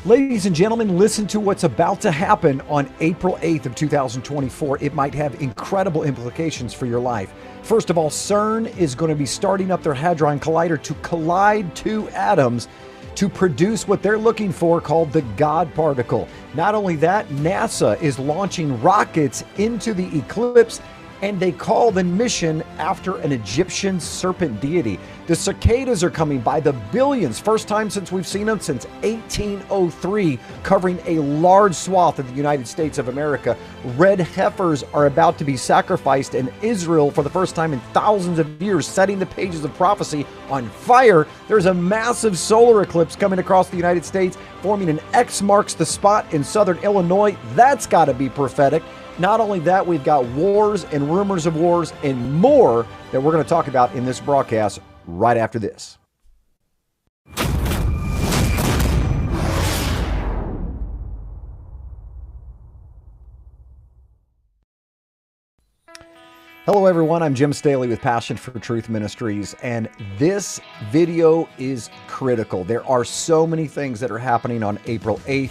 Ladies and gentlemen, listen to what's about to happen on April 8th of 2024. It might have incredible implications for your life. First of all, CERN is going to be starting up their Hadron Collider to collide two atoms to produce what they're looking for called the God particle. Not only that, NASA is launching rockets into the Eclips, and they call the mission after an Egyptian serpent deity. The cicadas are coming by the billions, first time since we've seen them since 1803, covering a large swath of the United States of America. Red heifers are about to be sacrificed in Israel for the first time in thousands of years, setting the pages of prophecy on fire. There's a massive solar eclipse coming across the United States, forming an X marks the spot in southern Illinois. That's got to be prophetic. Not only that, we've got wars and rumors of wars and more that we're going to talk about in this broadcast right after this. Hello everyone, I'm Jim Staley with Passion for Truth Ministries, and this video is critical. There are so many things that are happening on April 8th.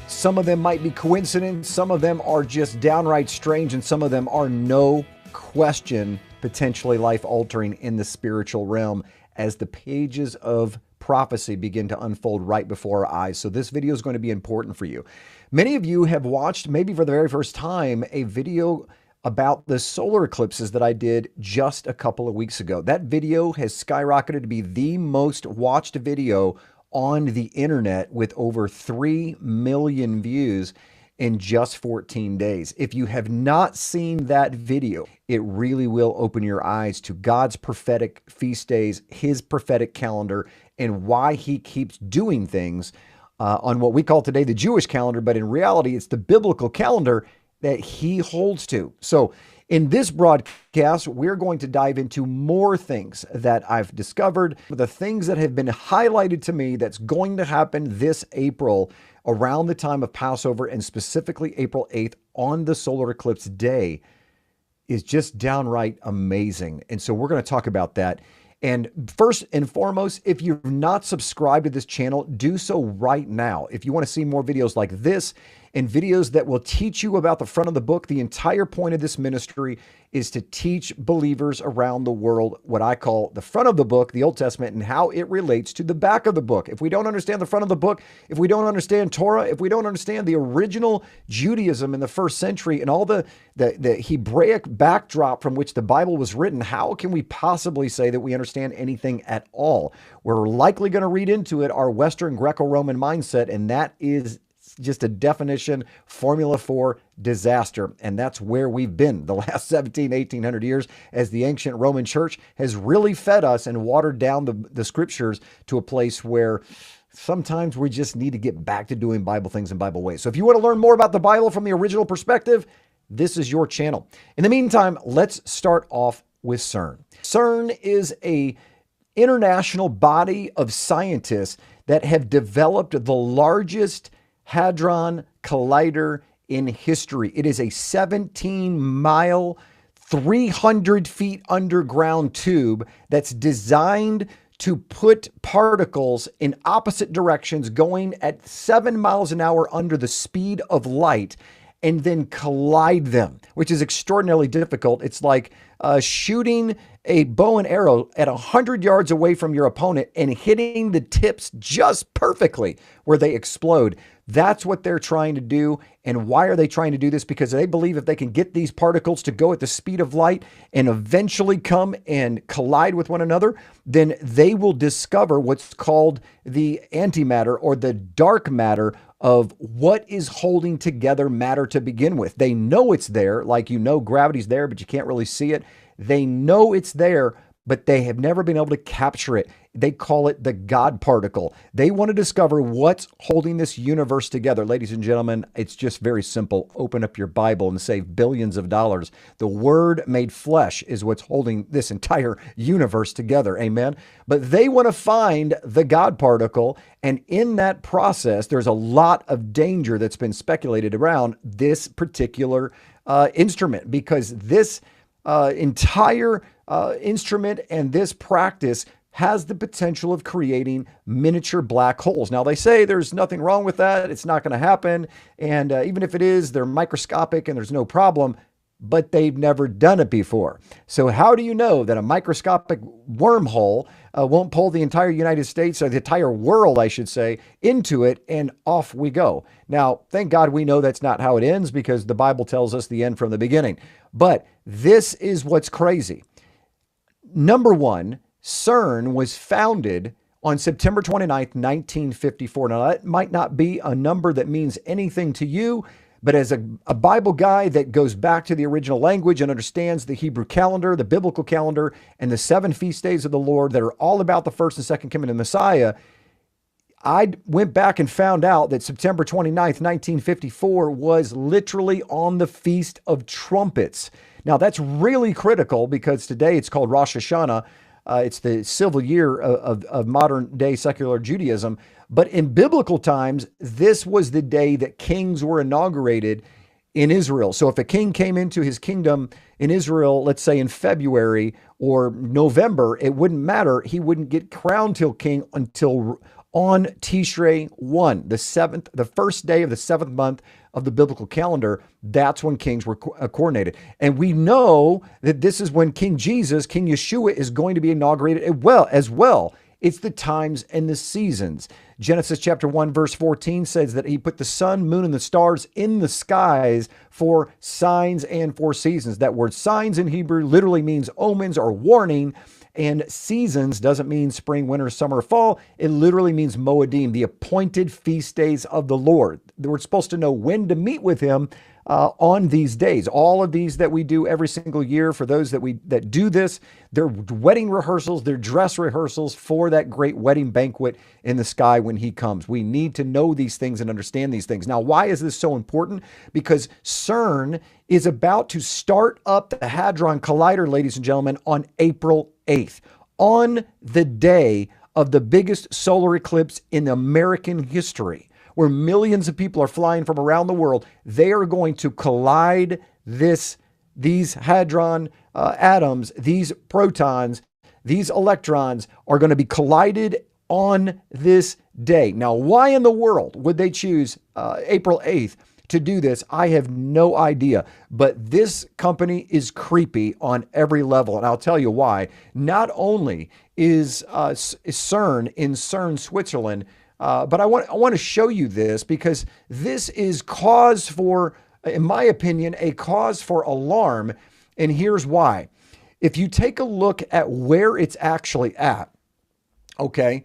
Some of them might be coincidence, some of them are just downright strange, and some of them are no question potentially life-altering in the spiritual realm as the pages of prophecy begin to unfold right before our eyes. So this video is going to be important for you. Many of you have watched, maybe for the very first time, a video about the solar eclipses that I did just a couple of weeks ago. That video has skyrocketed to be the most watched video on the internet with over 3 million views in just 14 days. If you have not seen that video, it really will open your eyes to God's prophetic feast days, his prophetic calendar, and why he keeps doing things on what we call today the Jewish calendar, but in reality, it's the biblical calendar that he holds to. So in this broadcast, we're going to dive into more things that I've discovered, the things that have been highlighted to me that's going to happen this April around the time of Passover, and specifically April 8th on the solar eclipse day is just downright amazing. And so we're going to talk about that. And first and foremost, if you've not subscribed to this channel, do so right now. If you want to see more videos like this and videos that will teach you about the front of the book, the entire point of this ministry is to teach believers around the world what I call the front of the book, the Old Testament, and how it relates to the back of the book. If we don't understand the front of the book, if we don't understand Torah, if we don't understand the original Judaism in the first century and all the Hebraic backdrop from which the Bible was written, how can we possibly say that we understand anything at all? We're likely going to read into it our Western Greco-Roman mindset, and that is just a definition formula for disaster. And that's where we've been the last 1800 years, as the ancient Roman church has really fed us and watered down the scriptures to a place where sometimes we just need to get back to doing Bible things in Bible ways. So if you want to learn more about the Bible from the original perspective, this is your channel. In the meantime, let's start off with CERN. CERN is a international body of scientists that have developed the largest Hadron Collider in history. It is a 17-mile, 300 feet underground tube that's designed to put particles in opposite directions going at 7 miles an hour under the speed of light and then collide them, which is extraordinarily difficult. It's like shooting a bow and arrow at 100 yards away from your opponent and hitting the tips just perfectly where they explode. That's what they're trying to do. And why are they trying to do this? Because they believe if they can get these particles to go at the speed of light and eventually come and collide with one another, then they will discover what's called the antimatter, or the dark matter of what is holding together matter to begin with. They know it's there, like gravity's there, but you can't really see it. They know it's there, but they have never been able to capture it. They call it the God particle. They want to discover what's holding this universe together. Ladies and gentlemen, it's just very simple. Open up your Bible and save billions of dollars. The Word made flesh is what's holding this entire universe together. Amen. But they want to find the God particle. And in that process, there's a lot of danger that's been speculated around this particular instrument, because this entire instrument and this practice has the potential of creating miniature black holes. Now, they say there's nothing wrong with that. It's not going to happen. And even if it is, they're microscopic and there's no problem, but they've never done it before. So how do you know that a microscopic wormhole won't pull the entire United States, or the entire world, I should say, into it, and off we go? Now, thank God we know that's not how it ends, because the Bible tells us the end from the beginning. But this is what's crazy. Number one, CERN was founded on September 29th, 1954. Now, that might not be a number that means anything to you, but as a Bible guy that goes back to the original language and understands the Hebrew calendar, the biblical calendar, and the 7 feast days of the Lord that are all about the first and second coming of the Messiah, I went back and found out that September 29th, 1954 was literally on the Feast of Trumpets. Now, that's really critical because today it's called Rosh Hashanah. It's the civil year of modern day secular Judaism. But in biblical times, this was the day that kings were inaugurated in Israel. So if a king came into his kingdom in Israel, let's say in February or November, it wouldn't matter. He wouldn't get crowned till king until on Tishrei 1, the first day of the 7th month of the biblical calendar. That's when kings were coronated. And we know that this is when King Jesus, King Yeshua, is going to be inaugurated as well. It's the times and the seasons. Genesis chapter 1, verse 14 says that he put the sun, moon, and the stars in the skies for signs and for seasons. That word signs in Hebrew literally means omens or warning. And seasons doesn't mean spring, winter, summer, fall. It literally means Moedim, the appointed feast days of the Lord. We're supposed to know when to meet with him on these days. All of these that we do every single year, for those that do this, they're wedding rehearsals, they're dress rehearsals for that great wedding banquet in the sky when he comes. We need to know these things and understand these things. Now, why is this so important? Because CERN is about to start up the Hadron Collider, ladies and gentlemen, on April 8th, on the day of the biggest solar eclipse in American history, where millions of people are flying from around the world. They are going to collide these hadron atoms, these protons, these electrons are going to be collided on this day. Now, why in the world would they choose April 8th to do this? I have no idea, but this company is creepy on every level, and I'll tell you why. Not only is CERN in CERN, Switzerland, but I want to show you this, because this is cause for, in my opinion, a cause for alarm, and here's why. If you take a look at where it's actually at, okay,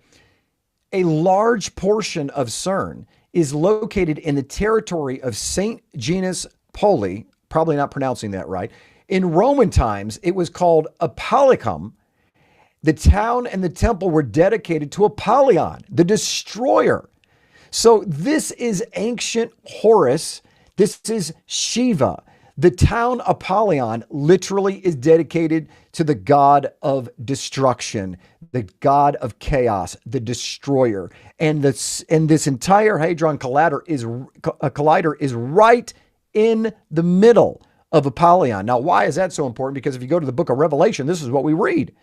a large portion of CERN is located in the territory of St. Genus Poli, probably not pronouncing that right. In Roman times, it was called Apollicum. The town and the temple were dedicated to Apollyon, the destroyer. So this is ancient Horus. This is Shiva. The town Apollyon literally is dedicated to the god of destruction, the god of chaos, the destroyer. And this entire Hadron Collider is right in the middle of Apollyon. Now, why is that so important? Because if you go to the book of Revelation, this is what we read.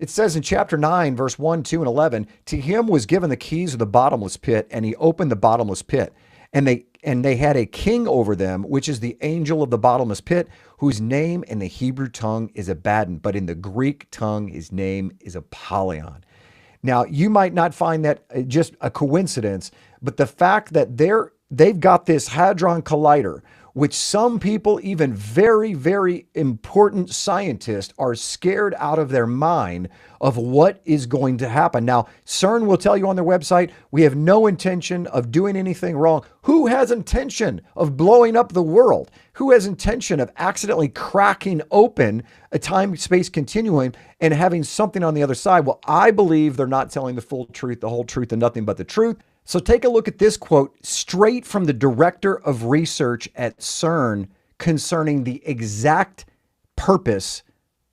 It says in chapter 9, verse 1, 2, and 11, to him was given the keys of the bottomless pit, and he opened the bottomless pit. And they had a king over them, which is the angel of the bottomless pit, whose name in the Hebrew tongue is Abaddon, but in the Greek tongue, his name is Apollyon. Now, you might not find that just a coincidence, but the fact that they've got this Hadron Collider, which some people, even very, very important scientists, are scared out of their mind of what is going to happen. Now, CERN will tell you on their website, we have no intention of doing anything wrong. Who has intention of blowing up the world? Who has intention of accidentally cracking open a time-space continuum and having something on the other side? Well, I believe they're not telling the full truth, the whole truth, and nothing but the truth. So take a look at this quote straight from the director of research at CERN concerning the exact purpose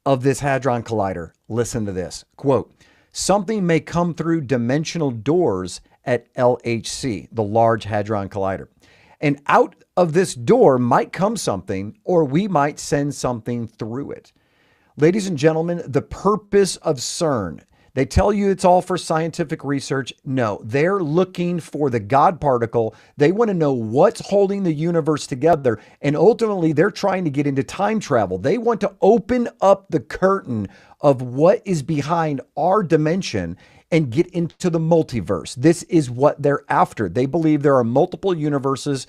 of this Hadron Collider. Listen to this quote. Something may come through dimensional doors at LHC, the Large Hadron Collider. And out of this door might come something, or we might send something through it. Ladies and gentlemen, the purpose of CERN, They tell you it's all for scientific research. No, they're looking for the God particle. They want to know what's holding the universe together. And ultimately, they're trying to get into time travel. They want to open up the curtain of what is behind our dimension and get into the multiverse. This is what they're after. They believe there are multiple universes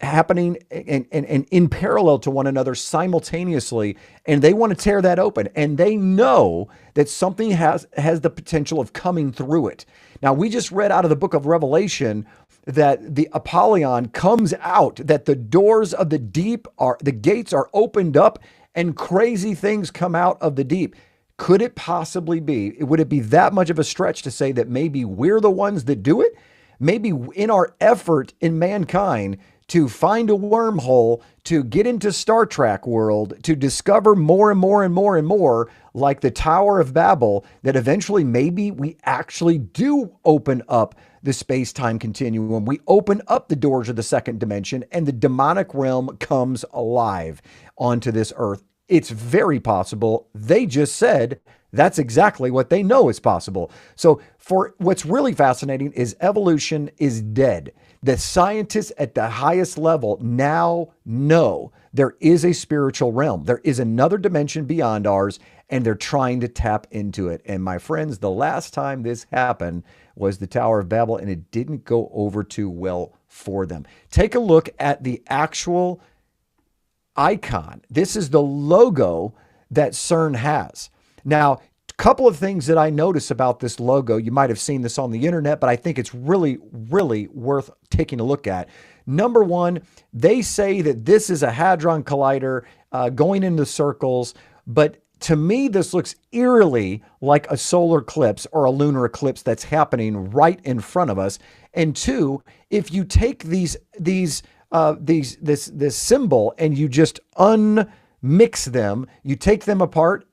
happening and in parallel to one another simultaneously, and they want to tear that open. And they know that something has the potential of coming through it. Now, we just read out of the book of Revelation that the Apollyon comes out, that the doors of the deep the gates are opened up, and crazy things come out of the deep. Could it possibly be? Would it be that much of a stretch to say that maybe we're the ones that do it? Maybe in our effort in mankind to find a wormhole, to get into Star Trek world, to discover more and more and more and more, like the Tower of Babel, that eventually maybe we actually do open up the space-time continuum. We open up the doors of the second dimension and the demonic realm comes alive onto this earth. It's very possible. They just said that's exactly what they know is possible. So for what's really fascinating is evolution is dead. The scientists at the highest level now know there is a spiritual realm. There is another dimension beyond ours, and they're trying to tap into it. And my friends, the last time this happened was the Tower of Babel, and it didn't go over too well for them. Take a look at the actual icon. This is the logo that CERN has. Now, a couple of things that I notice about this logo, you might have seen this on the internet, but I think it's really, really worth taking a look at. Number one, they say that this is a Hadron Collider going into circles, but to me, this looks eerily like a solar eclipse or a lunar eclipse that's happening right in front of us. And two, if you take this symbol and you just unmix them, you take them apart,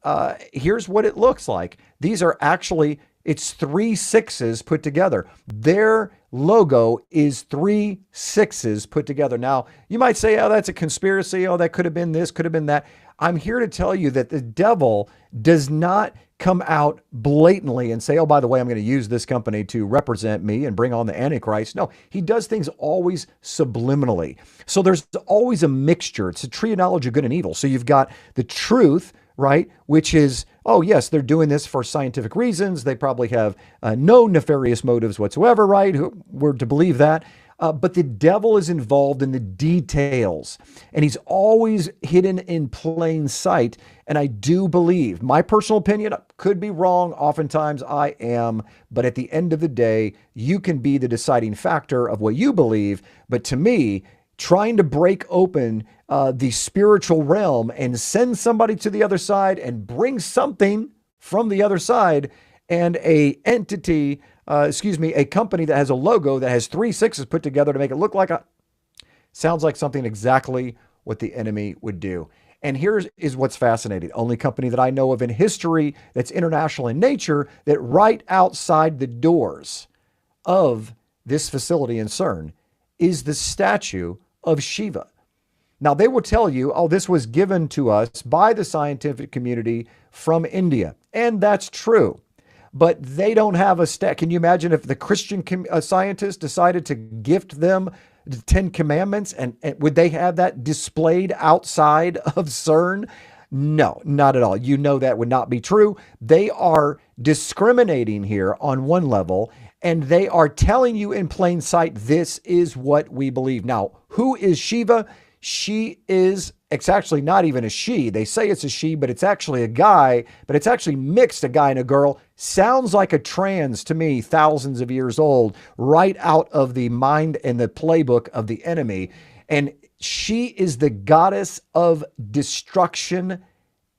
here's what it looks like. These are actually, it's 3 6s put together. Their logo is 3 6s put together. Now, you might say, oh, that's a conspiracy. Oh, that could have been this, could have been that. I'm here to tell you that the devil does not come out blatantly and say, oh, by the way, I'm going to use this company to represent me and bring on the Antichrist. No, he does things always subliminally. So there's always a mixture. It's a tree knowledge of good and evil. So you've got the truth, right? Which is, oh yes, they're doing this for scientific reasons. They probably have no nefarious motives whatsoever, right? We're to believe that. But the devil is involved in the details, and he's always hidden in plain sight. And I do believe, my personal opinion, could be wrong. Oftentimes I am. But at the end of the day, you can be the deciding factor of what you believe. But to me, trying to break open the spiritual realm and send somebody to the other side and bring something from the other side, and a company that has a logo that has 3 6s put together to make it look like sounds like something exactly what the enemy would do. And here's what's fascinating. Only company that I know of in history that's international in nature, that right outside the doors of this facility in CERN is the statue of Shiva. Now, they will tell you, oh, this was given to us by the scientific community from India. And that's true. But they don't have a stat. Can you imagine if the Christian scientists decided to gift them the 10 Commandments, and would they have that displayed outside of CERN? No, not at all. You know that would not be true. They are discriminating here on one level, and they are telling you in plain sight, this is what we believe. Now, who is Shiva? It's actually not even a she. They say it's a she, but it's actually a guy, but it's actually mixed, a guy and a girl. Sounds like a trans to me, thousands of years old, right out of the mind and the playbook of the enemy. And she is the goddess of destruction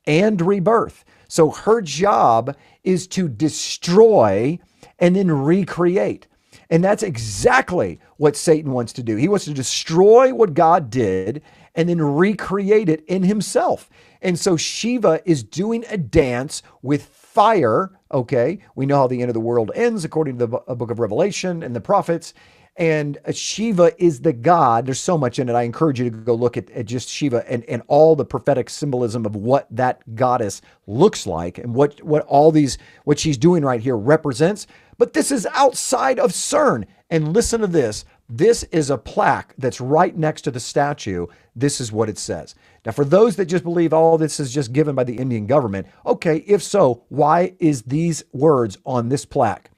and rebirth. So her job is to destroy and then recreate. And that's exactly what Satan wants to do. He wants to destroy what God did and then recreate it in himself. And so Shiva is doing a dance with fire. Okay, we know how the end of the world ends according to the book of Revelation and the prophets. And Shiva is the god. There's so much in it. I encourage you to go look at just Shiva and all the prophetic symbolism of what that goddess looks like and what what she's doing right here represents. But this is outside of CERN. And listen to this. This is a plaque that's right next to the statue. This is what it says. Now, for those that just believe all this is just given by the Indian government, okay, if so, why is these words on this plaque?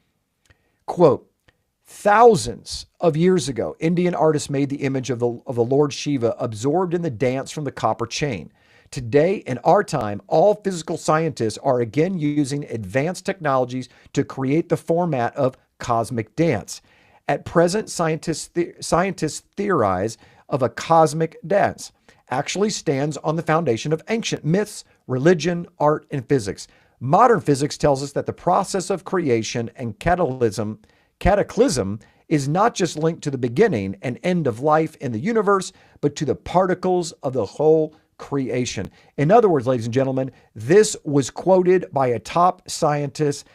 Quote, thousands of years ago, Indian artists made the image of the Lord Shiva absorbed in the dance from the copper chain. Today, in our time, all physical scientists are again using advanced technologies to create the format of cosmic dance. At present, scientists theorize of a cosmic dance actually stands on the foundation of ancient myths, religion, art, and physics. Modern physics tells us that the process of creation and cataclysm is not just linked to the beginning and end of life in the universe, but to the particles of the whole creation. In other words, ladies and gentlemen, this was quoted by a top scientist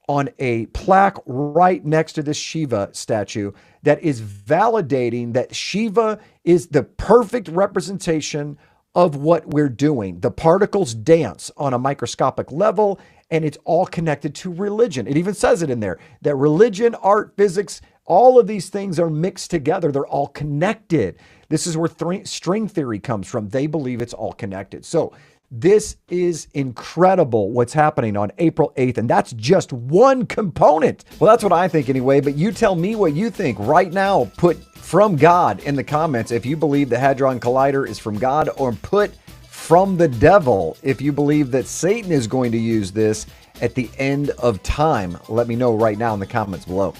on a plaque right next to this Shiva statue that is validating that Shiva is the perfect representation of what we're doing. The particles dance on a microscopic level, and it's all connected to religion. It even says it in there that religion, art, physics, all of these things are mixed together. They're all connected. This is where string theory comes from. They believe it's all connected. So this is incredible what's happening on April 8th, and that's just one component. Well, that's what I think anyway, but you tell me what you think right now. Put "from God" in the comments if you believe the Hadron Collider is from God, or put "from the devil" if you believe that Satan is going to use this at the end of time. Let me know right now in the comments below.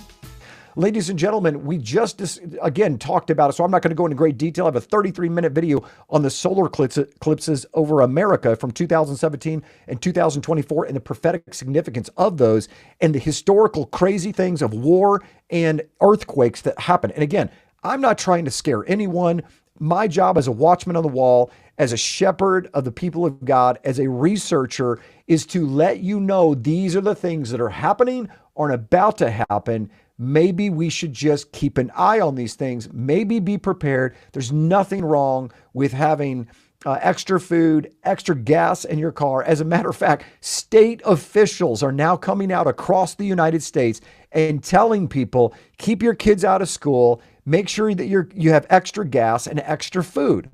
Ladies and gentlemen, we just, again, talked about it, so I'm not going to go into great detail. I have a 33-minute video on the solar eclipses over America from 2017 and 2024 and the prophetic significance of those and the historical crazy things of war and earthquakes that happen. And again, I'm not trying to scare anyone. My job as a watchman on the wall, as a shepherd of the people of God, as a researcher, is to let you know these are the things that are happening or about to happen. Maybe we should just keep an eye on these things. Maybe be prepared. There's nothing wrong with having extra food, extra gas in your car. As a matter of fact, state officials are now coming out across the United States and telling people, keep your kids out of school. Make sure that you have extra gas and extra food.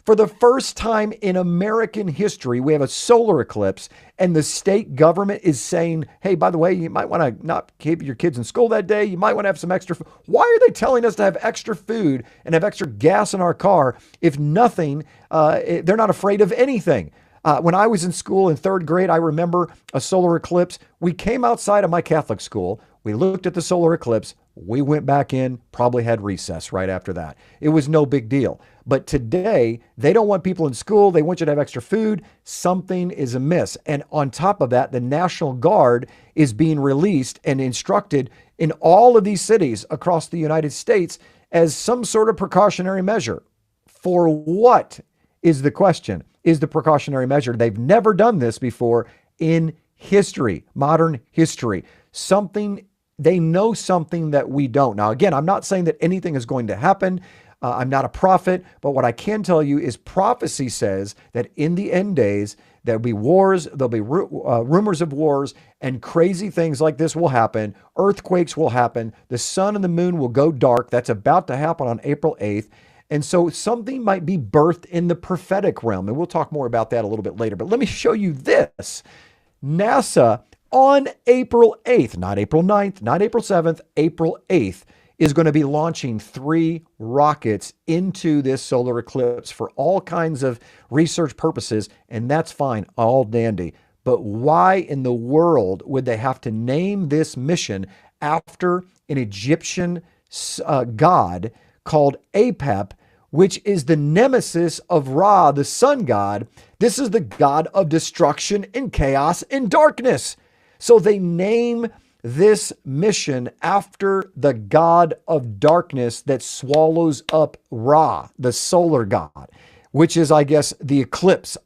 For the first time in American history, we have a solar eclipse, and the state government is saying, hey, by the way, you might want to not keep your kids in school that day. You might want to have some extra food. Why are they telling us to have extra food and have extra gas in our car if nothing, they're not afraid of anything? When I was in school in third grade, I remember a solar eclipse. We came outside of my Catholic school. We looked at the solar eclipse. We went back in, probably had recess right after that. It was no big deal. But today, they don't want people in school. They want you to have extra food. Something is amiss. And on top of that, the National Guard is being released and instructed in all of these cities across the United States as some sort of precautionary measure. For what is the question? Is the precautionary measure? They've never done this before in history, modern history. They know something that we don't. Now, again, I'm not saying that anything is going to happen. I'm not a prophet, but what I can tell you is prophecy says that in the end days, there'll be wars, there'll be rumors of wars, and crazy things like this will happen. Earthquakes will happen. The sun and the moon will go dark. That's about to happen on April 8th. And so something might be birthed in the prophetic realm. And we'll talk more about that a little bit later. But let me show you this. NASA on April 8th, not April 9th, not April 7th, April 8th, is going to be launching 3 rockets into this solar eclipse for all kinds of research purposes. And that's fine, all dandy. But why in the world would they have to name this mission after an Egyptian god called Apep, which is the nemesis of Ra, the sun god? This is the god of destruction and chaos and darkness. So they name this mission after the god of darkness that swallows up Ra, the solar god, which is, I guess, the eclipse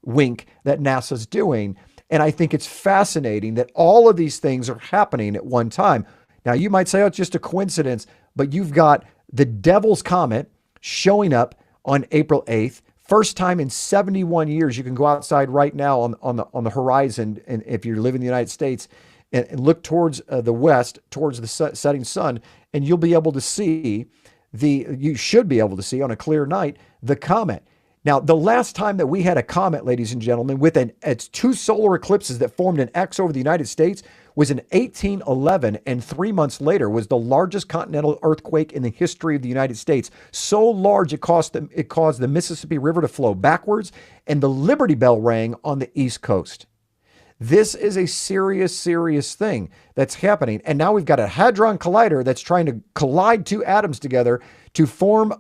wink that NASA's doing. And I think it's fascinating that all of these things are happening at one time. Now, you might say, oh, it's just a coincidence, but you've got the Devil's Comet showing up on April 8th. First time in 71 years. You can go outside right now on the horizon, and if you live in the United States, and look towards the west, towards the setting sun, and you'll be able to see you should be able to see on a clear night, the comet. Now, the last time that we had a comet, ladies and gentlemen, with its two solar eclipses that formed an X over the United States was in 1811, and 3 months later was the largest continental earthquake in the history of the United States. So large it caused the Mississippi River to flow backwards, and the Liberty Bell rang on the East Coast. This is a serious, serious thing that's happening. And now we've got a Hadron Collider that's trying to collide two atoms together to form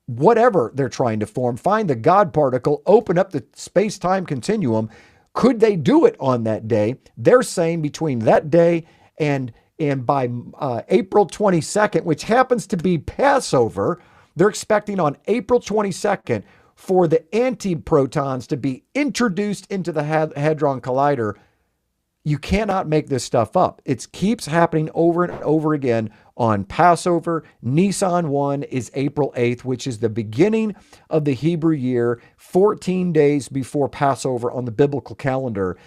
whatever they're trying to form, find the God particle, open up the space-time continuum. Could they do it on that day? They're saying between that day and by April 22nd, which happens to be Passover, they're expecting on April 22nd for the antiprotons to be introduced into the Hadron Collider. You cannot make this stuff up. It keeps happening over and over again on Passover. Nisan 1 is April 8th, which is the beginning of the Hebrew year, 14 days before Passover on the biblical calendar.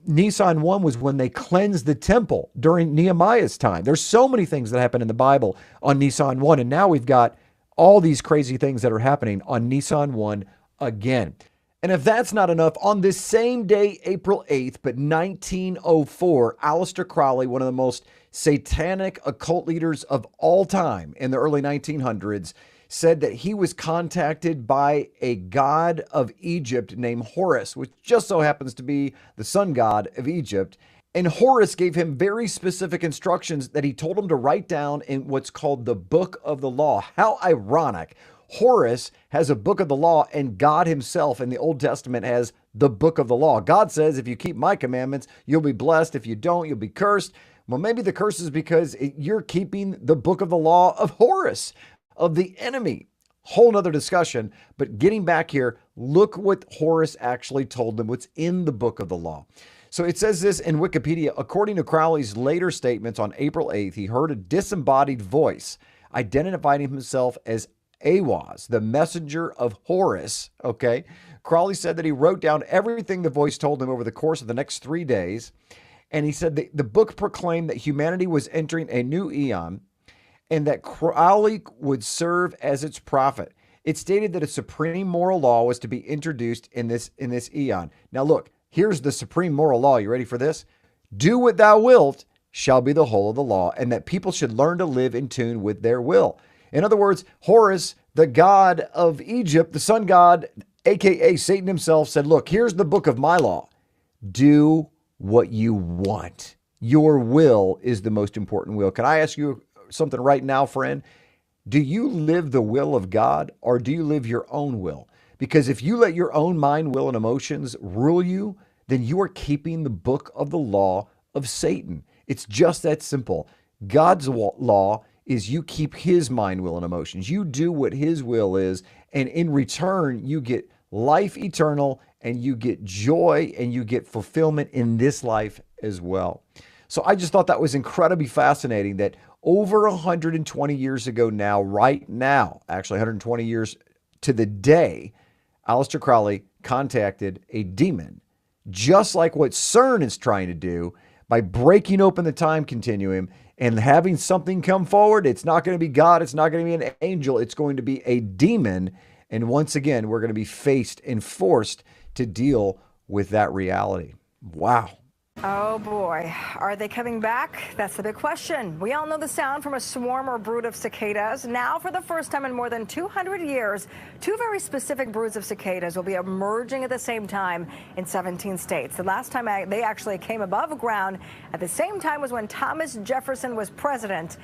Nisan 1 was when they cleansed the temple during Nehemiah's time. There's so many things that happen in the Bible on Nisan 1, and now we've got all these crazy things that are happening on Nisan 1 again. And if that's not enough, on this same day, April 8th, but 1904, Aleister Crowley, one of the most satanic occult leaders of all time in the early 1900s, said that he was contacted by a god of Egypt named Horus, which just so happens to be the sun god of Egypt. And Horus gave him very specific instructions that he told him to write down in what's called the Book of the Law. How ironic. Horus has a book of the law, and God himself in the Old Testament has the book of the law. God says, if you keep my commandments, you'll be blessed. If you don't, you'll be cursed. Well, maybe the curse is because you're keeping the book of the law of Horus, of the enemy. Whole nother discussion. But getting back here, look what Horus actually told them, what's in the book of the law. So it says this in Wikipedia. According to Crowley's later statements on April 8th, he heard a disembodied voice identifying himself as Awaz, the messenger of Horus. Okay. Crowley said that he wrote down everything the voice told him over the course of the next 3 days. And he said the book proclaimed that humanity was entering a new eon and that Crowley would serve as its prophet. It stated that a supreme moral law was to be introduced in this eon. Now look, here's the supreme moral law. You ready for this? Do what thou wilt shall be the whole of the law, and that people should learn to live in tune with their will. In other words, Horus, the god of Egypt, the sun god, aka Satan himself, said, look, here's the book of my law. Do what you want. Your will is the most important will. Can I ask you something right now, friend? Do you live the will of God, or do you live your own will? Because if you let your own mind, will, and emotions rule you, then you are keeping the book of the law of Satan. It's just that simple. God's law is you keep his mind, will, and emotions. You do what his will is, and in return, you get life eternal, and you get joy, and you get fulfillment in this life as well. So I just thought that was incredibly fascinating that over 120 years ago now, right now, actually 120 years to the day, Aleister Crowley contacted a demon, just like what CERN is trying to do by breaking open the time continuum and having something come forward. It's not going to be God. It's not going to be an angel. It's going to be a demon. And once again, we're going to be faced and forced to deal with that reality. Wow. Oh boy, are they coming back? That's the big question. We all know the sound from a swarm or brood of cicadas. Now, for the first time in more than 200 years, two very specific broods of cicadas will be emerging at the same time in 17 states. The last time they actually came above ground at the same time was when Thomas Jefferson was president.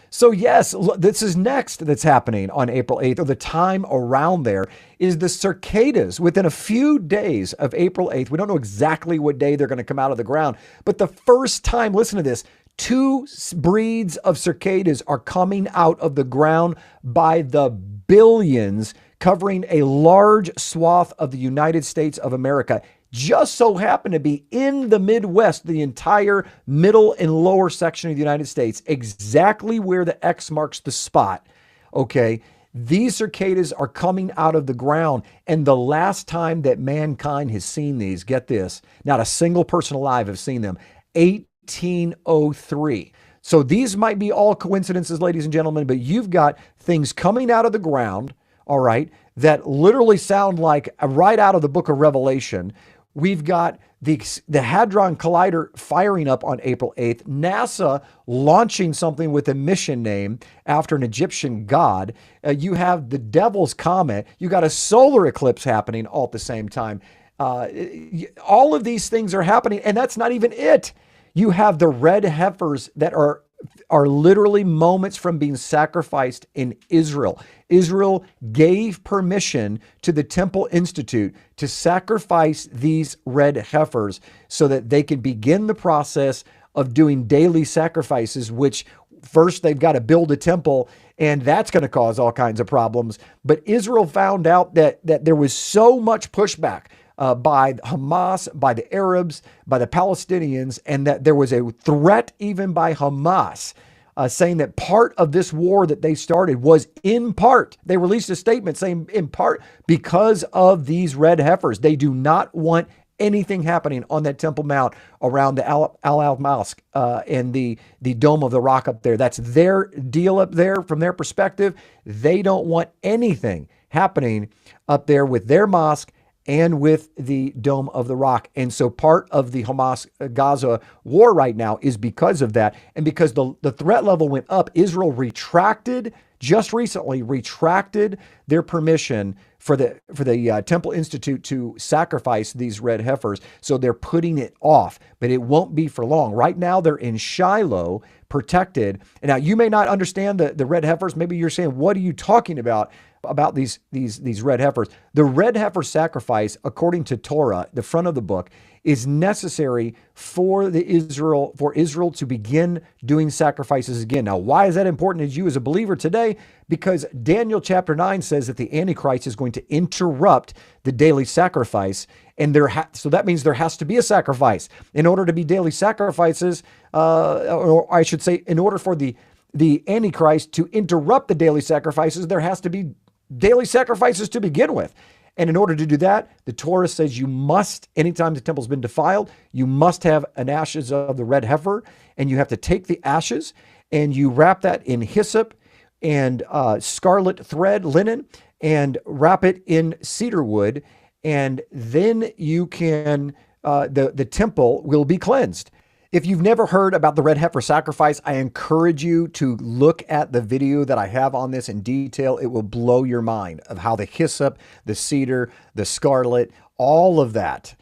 So yes, this is next that's happening on April 8th, or the time around there, is the cicadas. Within a few days of April 8th, we don't know exactly what day they're going to come out of the ground, but the first time, listen to this, two breeds of cicadas are coming out of the ground by the billions, covering a large swath of the United States of America. just so happen to be in the Midwest, the entire middle and lower section of the United States, exactly where the X marks the spot. Okay. These cicadas are coming out of the ground. And the last time that mankind has seen these, get this, not a single person alive has seen them, 1803. So these might be all coincidences, ladies and gentlemen, but you've got things coming out of the ground, all right, that literally sound like right out of the book of Revelation. We've got the Hadron Collider firing up on April 8th, NASA launching something with a mission name after an Egyptian god. You have the Devil's Comet. You got a solar eclipse happening all at the same time. All of these things are happening, and that's not even it. You have the red heifers that are literally moments from being sacrificed in Israel. Israel gave permission to the Temple Institute to sacrifice these red heifers so that they could begin the process of doing daily sacrifices, which first they've got to build a temple, and that's going to cause all kinds of problems. But Israel found out that there was so much pushback by Hamas, by the Arabs, by the Palestinians, and that there was a threat even by Hamas saying that part of this war that they started was in part, they released a statement saying in part because of these red heifers. They do not want anything happening on that Temple Mount around the Al Mosque and the Dome of the Rock up there. That's their deal up there from their perspective. They don't want anything happening up there with their mosque and with the Dome of the Rock. And so part of the Hamas-Gaza war right now is because of that. And because the threat level went up, Israel just recently retracted their permission for the Temple Institute to sacrifice these red heifers. So they're putting it off, but it won't be for long. Right now they're in Shiloh, protected. And now you may not understand the red heifers. Maybe you're saying, what are you talking about these red heifers? The red heifer sacrifice, according to Torah, the front of the book, is necessary for Israel to begin doing sacrifices again. Now, why is that important to you as a believer today? Because Daniel chapter 9 says that the Antichrist is going to interrupt the daily sacrifice. And so that means there has to be a sacrifice. In order to be daily sacrifices, or I should say, in order for the Antichrist to interrupt the daily sacrifices, there has to be daily sacrifices to begin with. And in order to do that, the Torah says you must, anytime the temple's been defiled, you must have an ashes of the red heifer, and you have to take the ashes and you wrap that in hyssop and scarlet thread, linen, and wrap it in cedar wood, and then you can, the temple will be cleansed. If you've never heard about the red heifer sacrifice, I encourage you to look at the video that I have on this in detail. It will blow your mind of how the hyssop, the cedar, the scarlet, all of that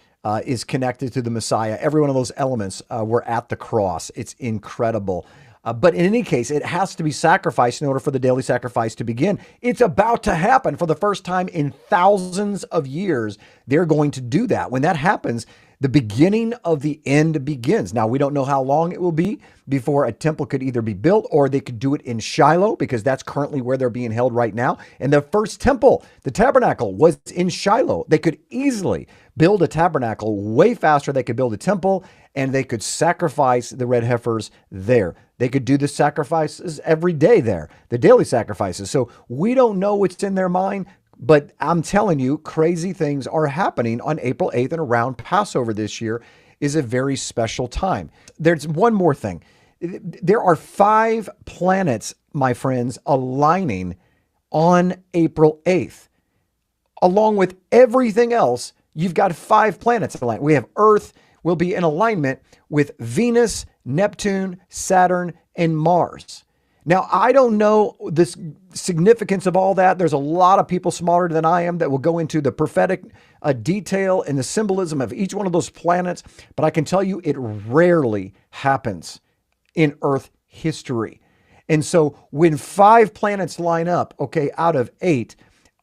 is connected to the Messiah. Every one of those elements were at the cross. It's incredible. But in any case, it has to be sacrificed in order for the daily sacrifice to begin. It's about to happen for the first time in thousands of years. They're going to do that. When that happens, the beginning of the end begins. Now, we don't know how long it will be before a temple could either be built or they could do it in Shiloh, because that's currently where they're being held right now. And the first temple, the tabernacle, was in Shiloh. They could easily build a tabernacle way faster. They could build a temple, and they could sacrifice the red heifers there. They could do the sacrifices every day there, the daily sacrifices. So we don't know what's in their mind. But I'm telling you, crazy things are happening on April 8th, and around Passover this year is a very special time. There's one more thing. There are 5 planets, my friends, aligning on April 8th. Along with everything else, you've got 5 planets aligning. We have Earth will be in alignment with Venus, Neptune, Saturn, and Mars. Now, I don't know the significance of all that. There's a lot of people smarter than I am that will go into the prophetic detail and the symbolism of each one of those planets. But I can tell you it rarely happens in Earth history. And so when 5 planets line up, okay, out of 8,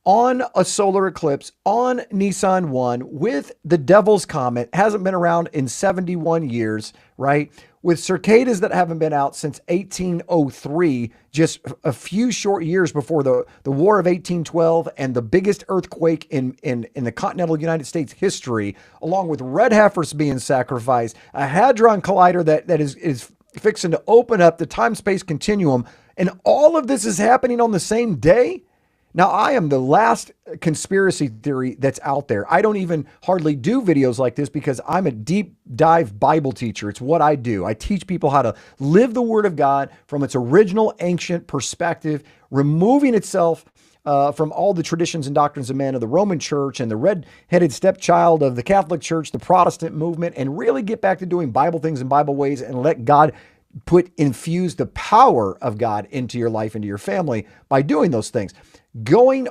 on a solar eclipse on Nisan 1 with the Devil's Comet, hasn't been around in 71 years, right? with cicadas that haven't been out since 1803, just a few short years before the War of 1812 and the biggest earthquake in the continental United States history, along with red heifers being sacrificed, a hadron collider that is fixing to open up the time-space continuum, and all of this is happening on the same day? Now, I am the last conspiracy theory that's out there. I don't even hardly do videos like this because I'm a deep dive Bible teacher. It's what I do. I teach people how to live the Word of God from its original ancient perspective, removing itself from all the traditions and doctrines of men of the Roman Church and the red-headed stepchild of the Catholic Church, the Protestant movement, and really get back to doing Bible things in Bible ways and let God infuse the power of God into your life, into your family by doing those things. Going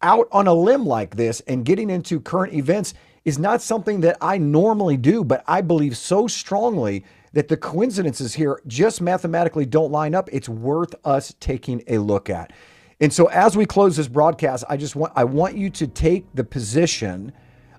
out on a limb like this and getting into current events is not something that I normally do, but I believe so strongly that the coincidences here just mathematically don't line up. It's worth us taking a look at. And so as we close this broadcast, I want you to take the position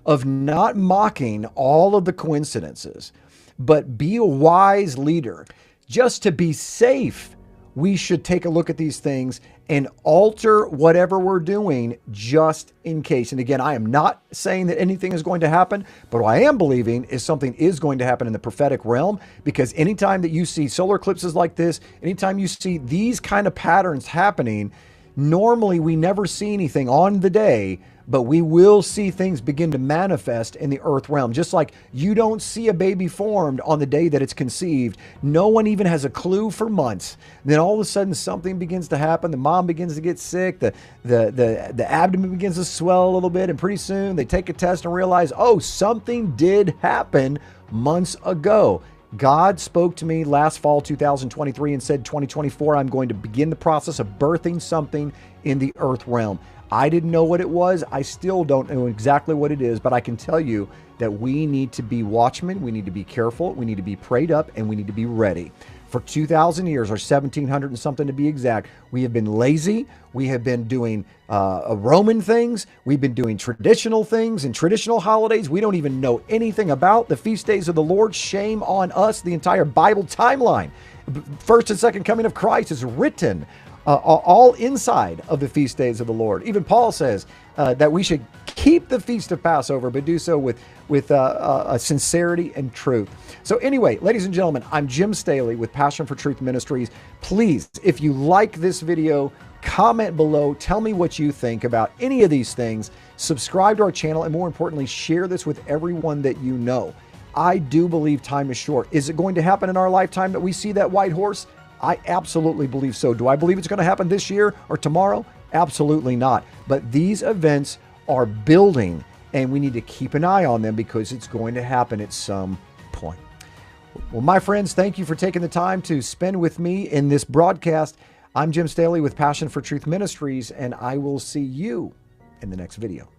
of not mocking all of the coincidences, but be a wise leader. Just to be safe, we should take a look at these things and alter whatever we're doing just in case. And again, I am not saying that anything is going to happen, but what I am believing is something is going to happen in the prophetic realm, because anytime that you see solar eclipses like this, anytime you see these kind of patterns happening, normally we never see anything on the day, but we will see things begin to manifest in the earth realm. Just like you don't see a baby formed on the day that it's conceived. No one even has a clue for months. Then all of a sudden something begins to happen. The mom begins to get sick. The abdomen begins to swell a little bit. And pretty soon they take a test and realize, oh, something did happen months ago. God spoke to me last fall 2023 and said 2024, I'm going to begin the process of birthing something in the earth realm. I didn't know what it was. I still don't know exactly what it is, but I can tell you that we need to be watchmen. We need to be careful. We need to be prayed up, and we need to be ready. For 2,000 years, or 1,700 and something to be exact, we have been lazy. We have been doing Roman things. We've been doing traditional things and traditional holidays. We don't even know anything about the feast days of the Lord. Shame on us. The entire Bible timeline, first and second coming of Christ, is written all inside of the feast days of the Lord. Even Paul says that we should keep the feast of Passover, but do so with sincerity and truth. So anyway, ladies and gentlemen, I'm Jim Staley with Passion for Truth Ministries. Please, if you like this video, comment below. Tell me what you think about any of these things. Subscribe to our channel, and more importantly, share this with everyone that you know. I do believe time is short. Is it going to happen in our lifetime that we see that white horse? I absolutely believe so. Do I believe it's going to happen this year or tomorrow? Absolutely not. But these events are building, and we need to keep an eye on them because it's going to happen at some point. Well, my friends, thank you for taking the time to spend with me in this broadcast. I'm Jim Staley with Passion for Truth Ministries, and I will see you in the next video.